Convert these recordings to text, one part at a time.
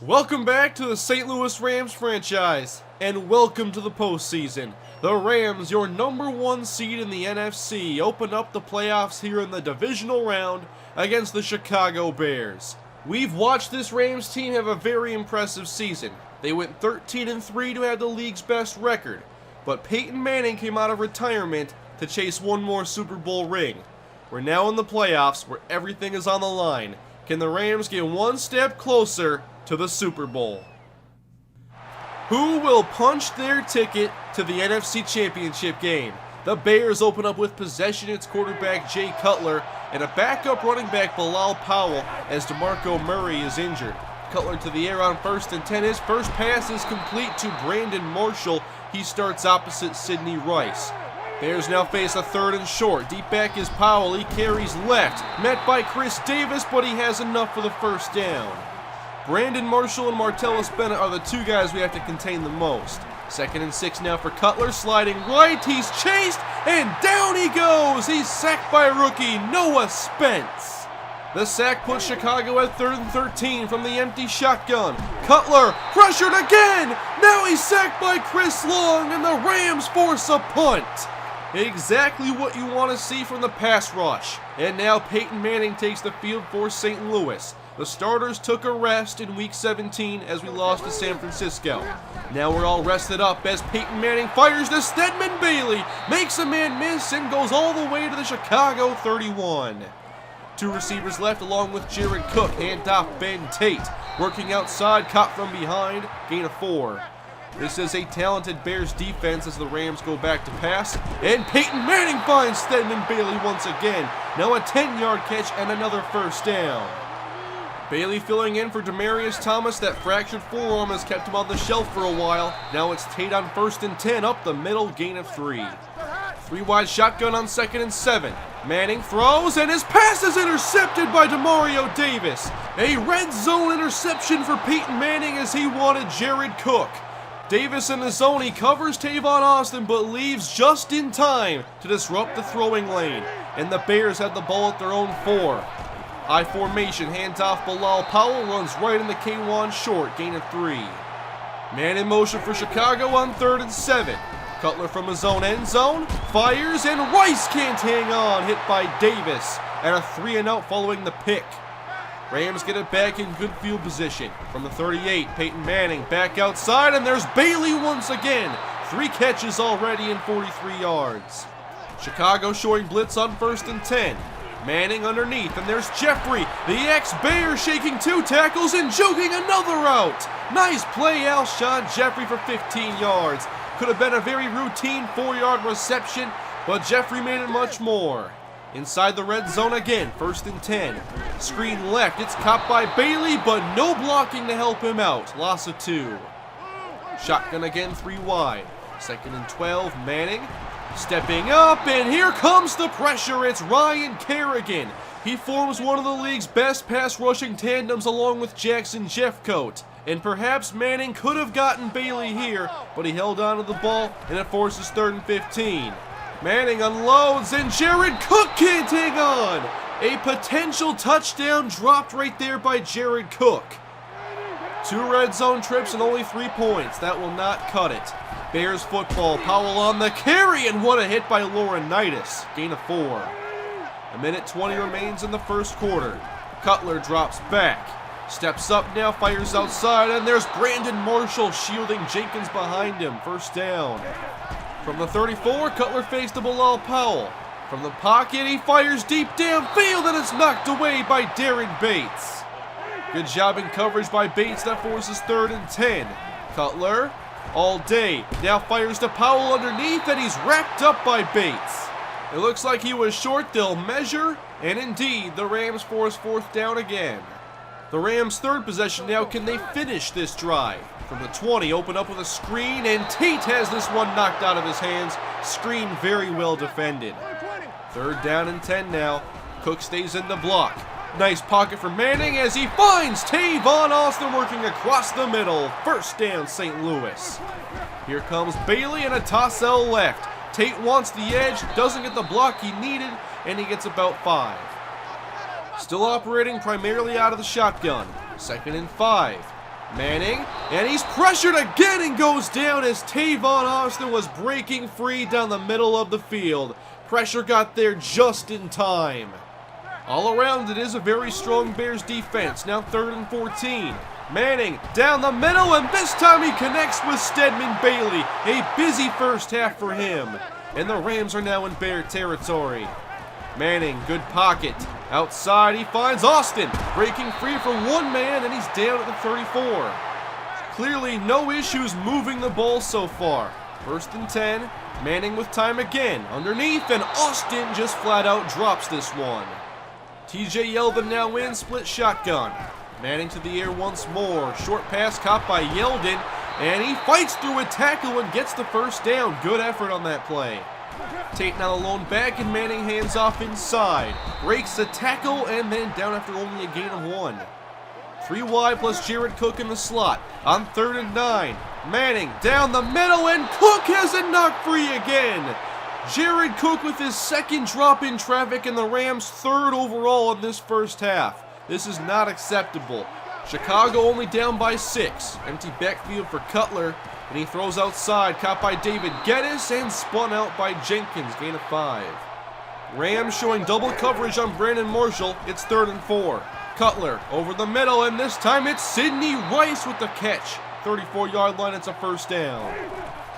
Welcome back to the St. Louis Rams franchise, and welcome to the postseason. The Rams, your #1 seed in the NFC, open up the playoffs here in the divisional round against the Chicago Bears. We've watched this Rams team have a very impressive season. They went 13-3 to have the league's best record, but Peyton Manning came out of retirement to chase one more Super Bowl ring. We're now in the playoffs where everything is on the line. Can the Rams get one step closer to the Super Bowl? Who will punch their ticket to the NFC Championship game? The Bears open up with possession. It's quarterback Jay Cutler and a backup running back Bilal Powell as DeMarco Murray is injured. Cutler to the air on 1st and 10. His first pass is complete to Brandon Marshall. He starts opposite Sidney Rice. Bears now face a 3rd and short. Deep back is Powell. He carries left. Met by Chris Davis, but he has enough for the first down. Brandon Marshall and Martellus Bennett are the two guys we have to contain the most. 2nd and 6 now for Cutler. Sliding right. He's chased, and down he goes. He's sacked by rookie Noah Spence. The sack puts Chicago at 3rd and 13 from the empty shotgun. Cutler pressured again. Now he's sacked by Chris Long, and the Rams force a punt. Exactly what you want to see from the pass rush. And now Peyton Manning takes the field for St. Louis. The starters took a rest in Week 17 as we lost to San Francisco. Now we're all rested up as Peyton Manning fires to Stedman Bailey, makes a man miss, and goes all the way to the Chicago 31. Two receivers left along with Jared Cook. Handoff Ben Tate. Working outside, caught from behind, gain of 4. This is a talented Bears defense as the Rams go back to pass. And Peyton Manning finds Stedman Bailey once again. Now a 10-yard catch and another first down. Bailey filling in for Demaryius Thomas. That fractured forearm has kept him on the shelf for a while. Now it's Tate on 1st and 10, up the middle, gain of 3. 3-wide shotgun on 2nd and 7. Manning throws, and his pass is intercepted by Demario Davis. A red zone interception for Peyton Manning as he wanted Jared Cook. Davis in the zone, he covers Tavon Austin, but leaves just in time to disrupt the throwing lane. And the Bears have the ball at their own 4. I formation, hands off Bilal Powell, runs right into K1 short, gain of 3. Man in motion for Chicago on 3rd and 7. Cutler from his own end zone, fires, and Rice can't hang on, hit by Davis, and a 3-and-out following the pick. Rams get it back in good field position. From the 38, Peyton Manning back outside, and there's Bailey once again. 3 catches already in 43 yards. Chicago showing blitz on 1st and 10. Manning underneath, and there's Jeffrey, the ex-Bear, shaking 2 tackles and joking another out. Nice play, Alshon Jeffrey for 15 yards. Could have been a very routine 4-yard reception, but Jeffrey made it much more. Inside the red zone again, 1st and 10. Screen left, it's caught by Bailey, but no blocking to help him out. Loss of 2. Shotgun again, 3 wide. 2nd and 12, Manning. Stepping up, and here comes the pressure. It's Ryan Kerrigan. He forms one of the league's best pass rushing tandems along with Jackson Jeffcoat. And perhaps Manning could have gotten Bailey here, but he held on to the ball, and it forces 3rd and 15. Manning unloads, and Jared Cook can't hang on. A potential touchdown dropped right there by Jared Cook. 2 red zone trips and only 3 points. That will not cut it. Bears football, Powell on the carry, and what a hit by Laurinaitis. Gain of 4. 1:20 remains in the first quarter. Cutler drops back. Steps up now, fires outside, and there's Brandon Marshall shielding Jenkins behind him. First down. From the 34, Cutler fakes to Bilal Powell. From the pocket, he fires deep downfield, and it's knocked away by Darren Bates. Good job in coverage by Bates. That forces 3rd and 10. Cutler all day. Now fires to Powell underneath, and he's wrapped up by Bates. It looks like he was short. They'll measure, and indeed, the Rams force 4th down again. The Rams' 3rd possession now. Can they finish this drive? From the 20, open up with a screen, and Tate has this one knocked out of his hands. Screen very well defended. 3rd down and 10 now. Cook stays in the block. Nice pocket for Manning as he finds Tavon Austin working across the middle. First down, St. Louis. Here comes Bailey and a toss L left. Tate wants the edge, doesn't get the block he needed, and he gets about 5. Still operating primarily out of the shotgun. 2nd and 5. Manning, and he's pressured again and goes down as Tavon Austin was breaking free down the middle of the field. Pressure got there just in time. All around, it is a very strong Bears defense. Now 3rd and 14. Manning down the middle, and this time he connects with Stedman Bailey. A busy first half for him. And the Rams are now in Bear territory. Manning, good pocket. Outside, he finds Austin, breaking free from one man, and he's down at the 34. Clearly, no issues moving the ball so far. 1st and 10. Manning with time again. Underneath, and Austin just flat out drops this one. TJ Yeldon now in, split shotgun. Manning to the air once more. Short pass caught by Yeldon, and he fights through a tackle and gets the first down. Good effort on that play. Tate now alone back, and Manning hands off inside. Breaks the tackle, and then down after only a gain of 1. 3 wide plus Jared Cook in the slot. On 3rd and 9. Manning down the middle, and Cook has it knocked free again. Jared Cook with his 2nd drop in traffic, and the Rams 3rd overall in this first half. This is not acceptable. Chicago only down by 6. Empty backfield for Cutler, and he throws outside, caught by David Geddes and spun out by Jenkins, gain of 5. Rams showing double coverage on Brandon Marshall. It's 3rd and 4. Cutler over the middle, and this time it's Sidney Rice with the catch. 34-yard line, it's a first down.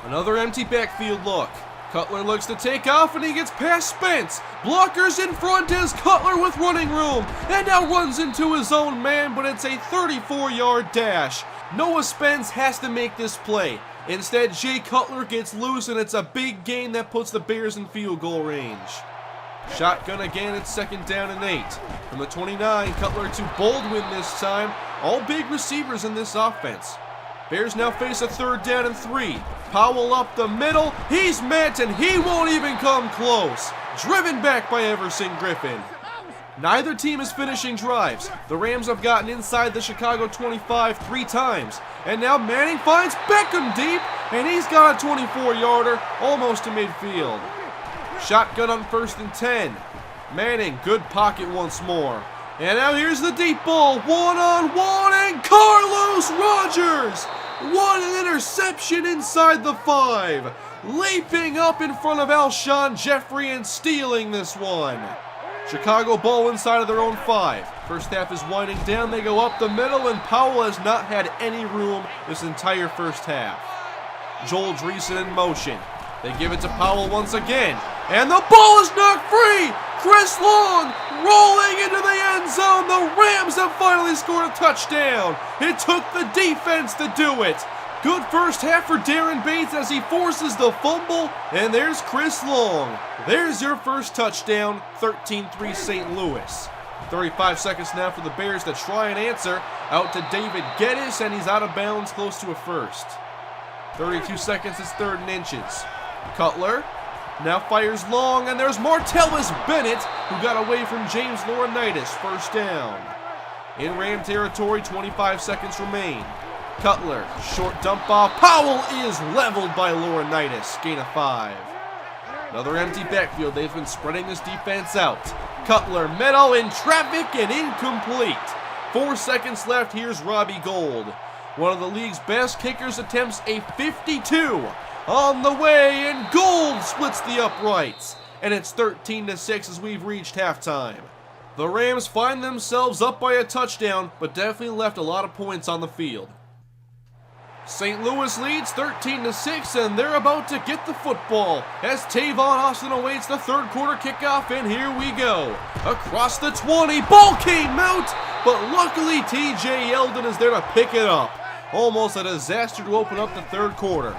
Another empty backfield look. Cutler looks to take off, and he gets past Spence. Blockers in front as Cutler with running room, and now runs into his own man, but it's a 34-yard dash. Noah Spence has to make this play. Instead, Jay Cutler gets loose, and it's a big gain that puts the Bears in field goal range. Shotgun again, it's 2nd down and 8. From the 29, Cutler to Baldwin this time. All big receivers in this offense. Bears now face a 3rd down and 3. Powell up the middle. He's met, and he won't even come close. Driven back by Everson Griffin. Neither team is finishing drives. The Rams have gotten inside the Chicago 25 3 times. And now Manning finds Beckham deep, and he's got a 24-yarder almost to midfield. Shotgun on 1st and 10. Manning, good pocket once more. And now here's the deep ball, 1-on-1, and Carlos Rogers! What an interception inside the 5. Leaping up in front of Alshon Jeffrey and stealing this one. Chicago ball inside of their own 5. First half is winding down, they go up the middle, and Powell has not had any room this entire first half. Joel Dreesen in motion. They give it to Powell once again, and the ball is knocked free! Chris Long rolling into the end zone. The Rams have finally scored a touchdown. It took the defense to do it. Good first half for Darren Bates as he forces the fumble, and there's Chris Long. There's your first touchdown, 13-3 St. Louis. 35 seconds now for the Bears to try and answer. Out to David Geddes, and he's out of bounds close to a first. 32 seconds, it's 3rd and inches. Cutler now fires long, and there's Martellus Bennett, who got away from James Laurinaitis. First down. In Ram territory, 25 seconds remain. Cutler, short dump off. Powell is leveled by Laurinaitis. Gain of 5. Another empty backfield. They've been spreading this defense out. Cutler, middle in traffic and incomplete. 4 seconds left. Here's Robbie Gould. One of the league's best kickers attempts a 52. On the way, and Gould splits the uprights. And it's 13-6 as we've reached halftime. The Rams find themselves up by a touchdown, but definitely left a lot of points on the field. St. Louis leads 13-6, and they're about to get the football as Tavon Austin awaits the 3rd quarter kickoff, and here we go. Across the 20, ball came out, but luckily TJ Yeldon is there to pick it up. Almost a disaster to open up the 3rd quarter.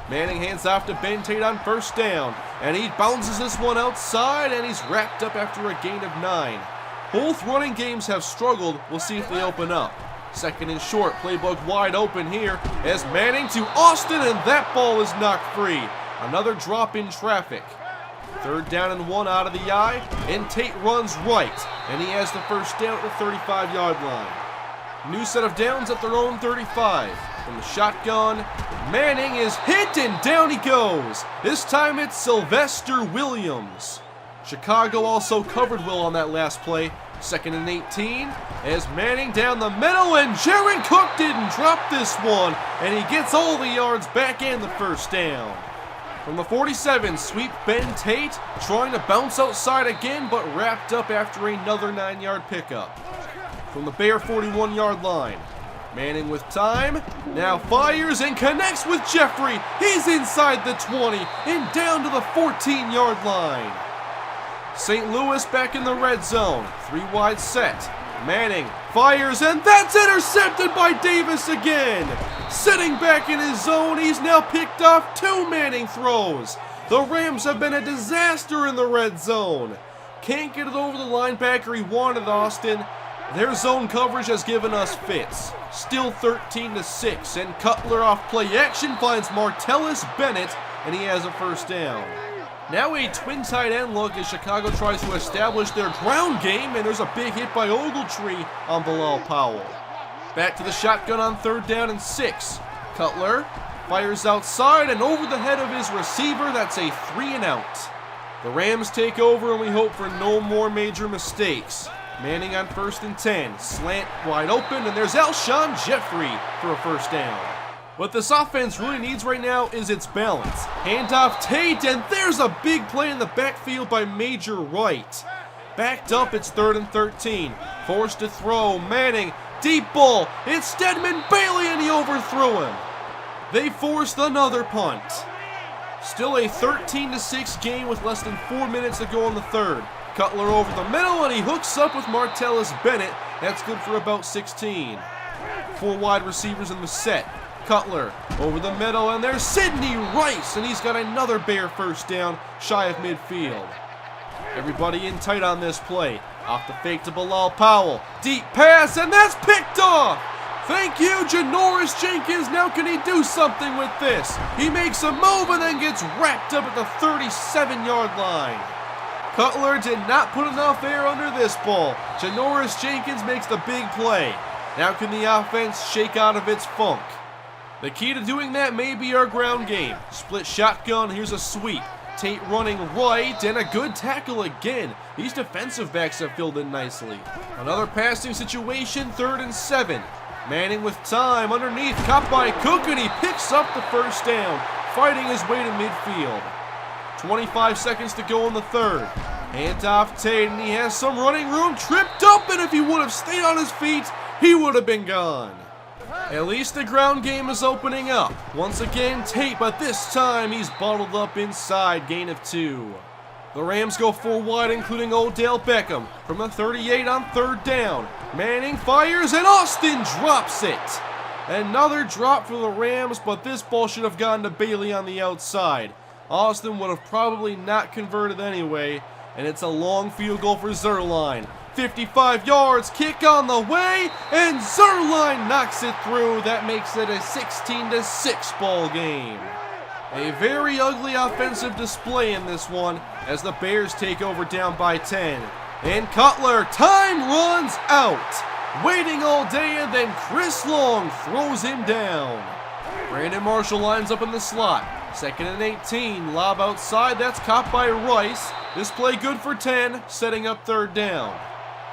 Manning hands off to Ben Tate on 1st down, and he bounces this one outside, and he's wrapped up after a gain of 9. Both running games have struggled. We'll see if they open up. 2nd and short, playbook wide open here as Manning to Austin, and that ball is knocked free. Another drop in traffic. 3rd down and 1 out of the eye, and Tate runs right, and he has the first down at the 35-yard line. New set of downs at their own 35. From the shotgun, Manning is hit, and down he goes. This time it's Sylvester Williams. Chicago also covered well on that last play, 2nd and 18 as Manning down the middle, and Jaron Cook didn't drop this one, and he gets all the yards back and the first down. From the 47, sweep Ben Tate, trying to bounce outside again, but wrapped up after another 9-yard pickup. From the Bear 41-yard line, Manning with time, now fires and connects with Jeffrey. He's inside the 20 and down to the 14-yard line. St. Louis back in the red zone, 3 wide set. Manning fires, and that's intercepted by Davis again. Sitting back in his zone, he's now picked off 2 Manning throws. The Rams have been a disaster in the red zone. Can't get it over the linebacker he wanted, Austin. Their zone coverage has given us fits. Still 13-6, and Cutler off play action finds Martellus Bennett, and he has a first down. Now a twin tight end look as Chicago tries to establish their ground game, and there's a big hit by Ogletree on Bilal Powell. Back to the shotgun on 3rd down and 6. Cutler fires outside and over the head of his receiver. That's a 3 and out. The Rams take over, and we hope for no more major mistakes. Manning on 1st and 10. Slant wide open, and there's Alshon Jeffrey for a first down. What this offense really needs right now is its balance. Handoff Tate, and there's a big play in the backfield by Major Wright. Backed up, it's 3rd and 13. Forced to throw, Manning, deep ball. It's Stedman Bailey, and he overthrew him. They forced another punt. Still a 13-6 game with less than 4 minutes to go in the 3rd. Cutler over the middle, and he hooks up with Martellus Bennett. That's good for about 16. 4 wide receivers in the set. Cutler over the middle, and there's Sidney Rice, and he's got another Bear first down shy of midfield. Everybody in tight on this play. Off the fake to Bilal Powell. Deep pass, and that's picked off. Thank you, Janoris Jenkins. Now can he do something with this? He makes a move and then gets wrapped up at the 37-yard line. Cutler did not put enough air under this ball. Janoris Jenkins makes the big play. Now can the offense shake out of its funk? The key to doing that may be our ground game. Split shotgun, here's a sweep. Tate running right, and a good tackle again. These defensive backs have filled in nicely. Another passing situation, 3rd and 7. Manning with time underneath, caught by Cook, and he picks up the first down, fighting his way to midfield. 25 seconds to go in the 3rd. Handoff Tate, and he has some running room, tripped up, and if he would have stayed on his feet, he would have been gone. At least the ground game is opening up. Once again, Tate, but this time he's bottled up inside, gain of 2. The Rams go 4 wide, including Odell Beckham. From the 38 on 3rd down. Manning fires, and Austin drops it. Another drop for the Rams, but this ball should have gone to Bailey on the outside. Austin would have probably not converted anyway, and it's a long field goal for Zuerlein. 55 yards, kick on the way, and Zuerlein knocks it through. That makes it a 16-6 ball game. A very ugly offensive display in this one as the Bears take over down by 10. And Cutler, time runs out. Waiting all day, and then Chris Long throws him down. Brandon Marshall lines up in the slot. 2nd and 18, lob outside, that's caught by Rice. This play good for 10, setting up 3rd down.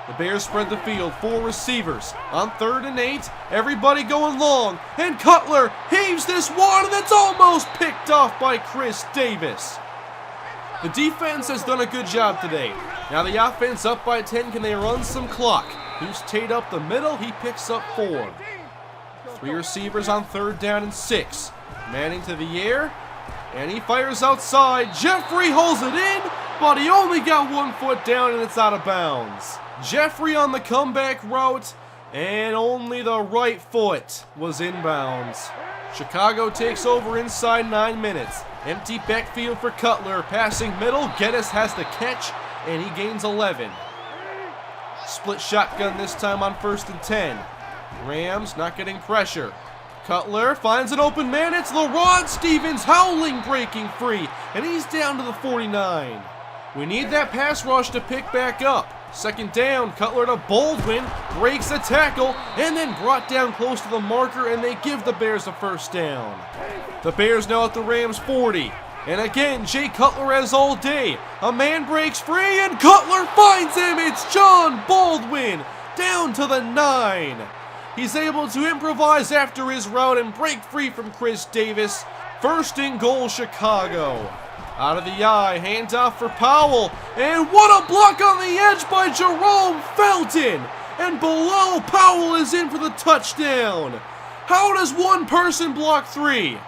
The Bears spread the field, 4 receivers. On 3rd and 8, everybody going long, and Cutler heaves this one, and it's almost picked off by Chris Davis. The defense has done a good job today. Now the offense up by 10, can they run some clock? Here's Tate up the middle, he picks up 4. 3 receivers on 3rd down and 6. Manning to the air, and he fires outside. Jeffrey holds it in, but he only got 1 foot down, and it's out of bounds. Jeffrey on the comeback route, and only the right foot was inbounds. Chicago takes over inside 9 minutes. Empty backfield for Cutler, passing middle. Geddes has the catch, and he gains 11. Split shotgun this time on 1st and 10. Rams not getting pressure. Cutler finds an open man. It's LaRod Stevens howling, breaking free, and he's down to the 49. We need that pass rush to pick back up. 2nd down, Cutler to Baldwin, breaks a tackle, and then brought down close to the marker, and they give the Bears a first down. The Bears now at the Rams 40. And again, Jay Cutler has all day. A man breaks free and Cutler finds him. It's John Baldwin down to the 9. He's able to improvise after his route and break free from Chris Davis. First and goal, Chicago. Out of the eye, handoff for Powell. And what a block on the edge by Jerome Felton. And below, Powell is in for the touchdown. How does one person block 3?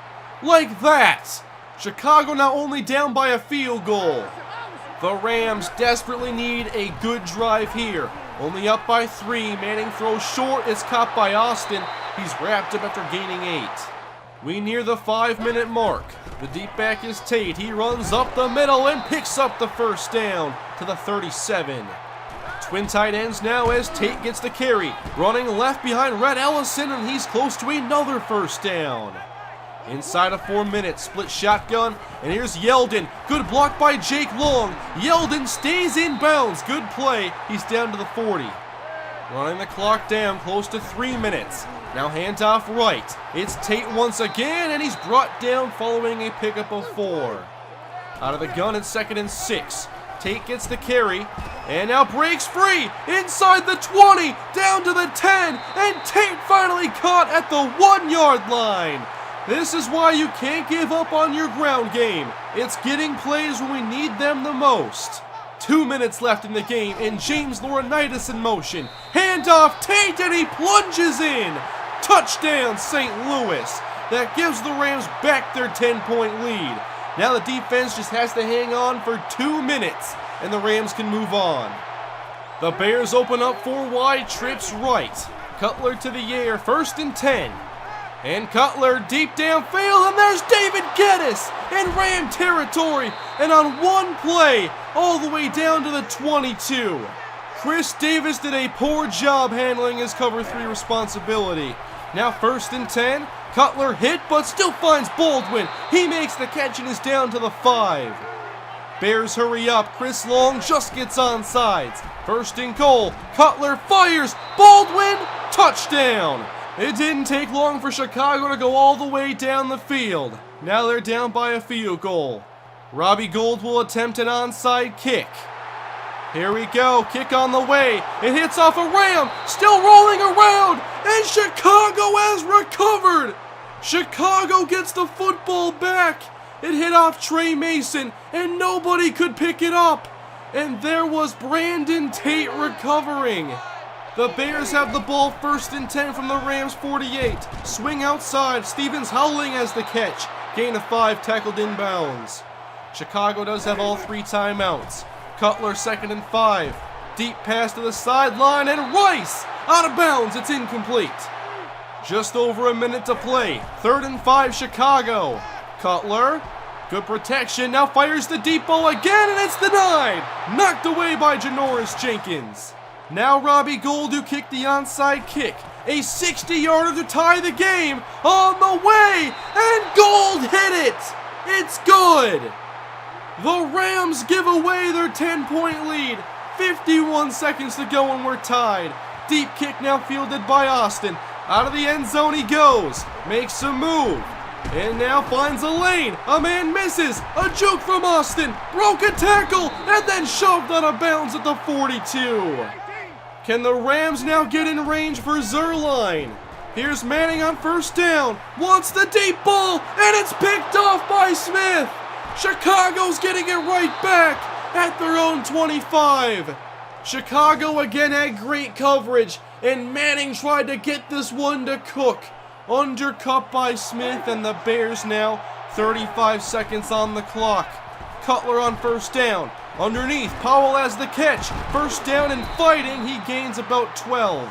Like that. Chicago now only down by a field goal. The Rams desperately need a good drive here. Only up by 3. Manning throws short. It's caught by Austin. He's wrapped up after gaining 8. We near the 5-minute mark. The deep back is Tate. He runs up the middle and picks up the first down to the 37. Twin tight ends now as Tate gets the carry. Running left behind Red Ellison, and he's close to another first down. Inside of 4 minutes, split shotgun, and here's Yeldon. Good block by Jake Long. Yeldon stays in bounds. Good play. He's down to the 40. Running the clock down, close to 3 minutes. Now handoff right. It's Tate once again, and he's brought down following a pickup of 4. Out of the gun, it's 2nd and 6. Tate gets the carry, and now breaks free. Inside the 20, down to the 10, and Tate finally caught at the 1-yard line. This is why you can't give up on your ground game. It's getting plays when we need them the most. 2 minutes left in the game, and James Laurinaitis in motion. Handoff, Tate, and he plunges in. Touchdown, St. Louis. That gives the Rams back their 10-point lead. Now the defense just has to hang on for 2 minutes, and the Rams can move on. The Bears open up 4 wide, trips right. Cutler to the air, 1st and 10. And Cutler deep downfield, and there's David Geddes in Ram territory. And on one play, all the way down to the 22. Chris Davis did a poor job handling his cover 3 responsibility. Now 1st and 10. Cutler hit, but still finds Baldwin. He makes the catch and is down to the 5. Bears hurry up. Chris Long just gets on sides. 1st and goal. Cutler fires. Baldwin, touchdown. It didn't take long for Chicago to go all the way down the field. Now they're down by a field goal. Robbie Gould will attempt an onside kick. Here we go, kick on the way. It hits off a Ram, still rolling around, and Chicago has recovered. Chicago gets the football back. It hit off Trey Mason, and nobody could pick it up. And there was Brandon Tate recovering. The Bears have the ball 1st and 10 from the Rams 48. Swing outside. Stevens howling as the catch. Gain of 5, tackled inbounds. Chicago does have all 3 timeouts. Cutler 2nd and 5. Deep pass to the sideline, and Rice out of bounds. It's incomplete. Just over a minute to play. 3rd and 5, Chicago. Cutler, good protection. Now fires the deep ball again, and it's the 9. Knocked away by Janoris Jenkins. Now Robbie Gould, who kicked the onside kick. A 60-yarder to tie the game on the way, and Gould hit it. It's good. The Rams give away their 10-point lead. 51 seconds to go and we're tied. Deep kick now fielded by Austin. Out of the end zone he goes. Makes a move. And now finds a lane. A man misses. A juke from Austin. Broke a tackle and then shoved out of bounds at the 42. Can the Rams now get in range for Zerline? Here's Manning on 1st down. Wants the deep ball, and it's picked off by Smith. Chicago's getting it right back at their own 25. Chicago again had great coverage, and Manning tried to get this one to cook. Undercut by Smith, and the Bears now 35 seconds on the clock. Cutler on 1st down. Underneath, Powell has the catch. 1st down and fighting, he gains about 12.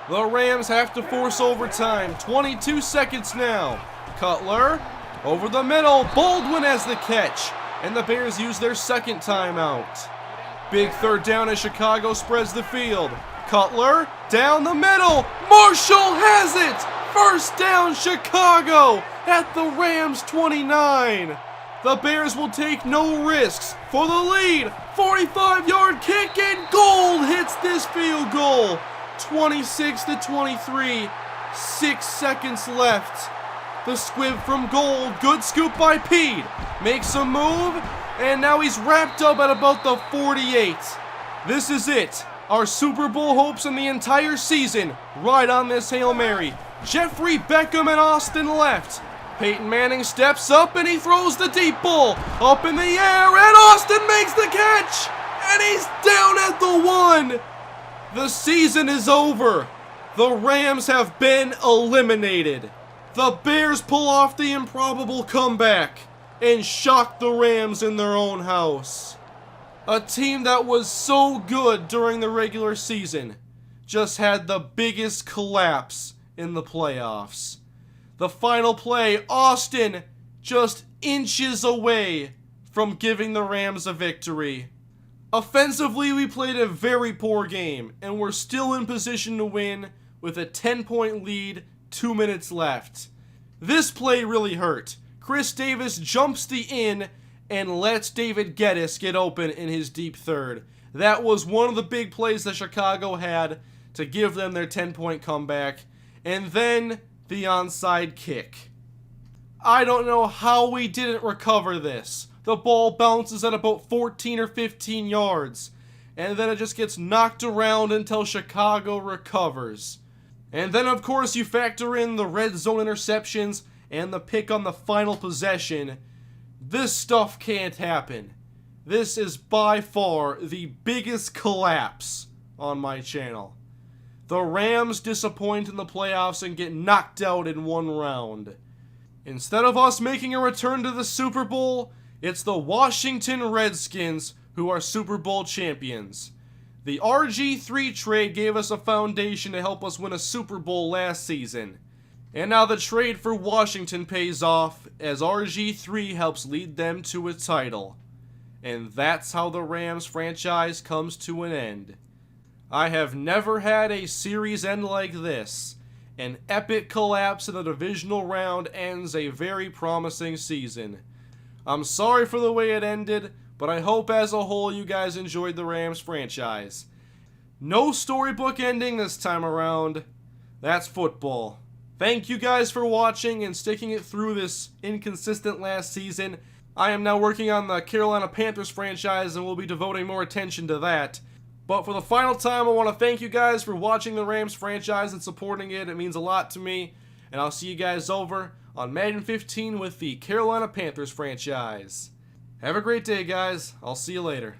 The Rams have to force overtime. 22 seconds now. Cutler, over the middle. Baldwin has the catch. And the Bears use their 2nd timeout. Big 3rd down as Chicago spreads the field. Cutler, down the middle. Marshall has it. 1st down, Chicago at the Rams 29. The Bears will take no risks for the lead. 45-yard kick, and Gould hits this field goal. 26-23, 6 seconds left. The squib from goal. Good scoop by Pete. Makes a move, and now he's wrapped up at about the 48. This is it. Our Super Bowl hopes in the entire season ride on this Hail Mary. Jeffrey Beckham and Austin left. Peyton Manning steps up and he throws the deep ball up in the air, and Austin makes the catch, and he's down at the 1. The season is over. The Rams have been eliminated. The Bears pull off the improbable comeback and shock the Rams in their own house. A team that was so good during the regular season just had the biggest collapse in the playoffs. The final play, Austin just inches away from giving the Rams a victory. Offensively, we played a very poor game, and we're still in position to win with a 10-point lead, 2 minutes left. This play really hurt. Chris Davis jumps the in and lets David Geddes get open in his deep third. That was one of the big plays that Chicago had to give them their 10-point comeback. And then the onside kick. I don't know how we didn't recover this. The ball bounces at about 14 or 15 yards, and then it just gets knocked around until Chicago recovers. And then, of course, you factor in the red zone interceptions and the pick on the final possession. This stuff can't happen. This is by far the biggest collapse on my channel. The Rams disappoint in the playoffs and get knocked out in one round. Instead of us making a return to the Super Bowl, it's the Washington Redskins who are Super Bowl champions. The RG3 trade gave us a foundation to help us win a Super Bowl last season. And now the trade for Washington pays off as RG3 helps lead them to a title. And that's how the Rams franchise comes to an end. I have never had a series end like this. An epic collapse in the divisional round ends a very promising season. I'm sorry for the way it ended, but I hope as a whole you guys enjoyed the Rams franchise. No storybook ending this time around. That's football. Thank you guys for watching and sticking it through this inconsistent last season. I am now working on the Carolina Panthers franchise and will be devoting more attention to that. But for the final time, I want to thank you guys for watching the Rams franchise and supporting it. It means a lot to me. And I'll see you guys over on Madden 15 with the Carolina Panthers franchise. Have a great day, guys. I'll see you later.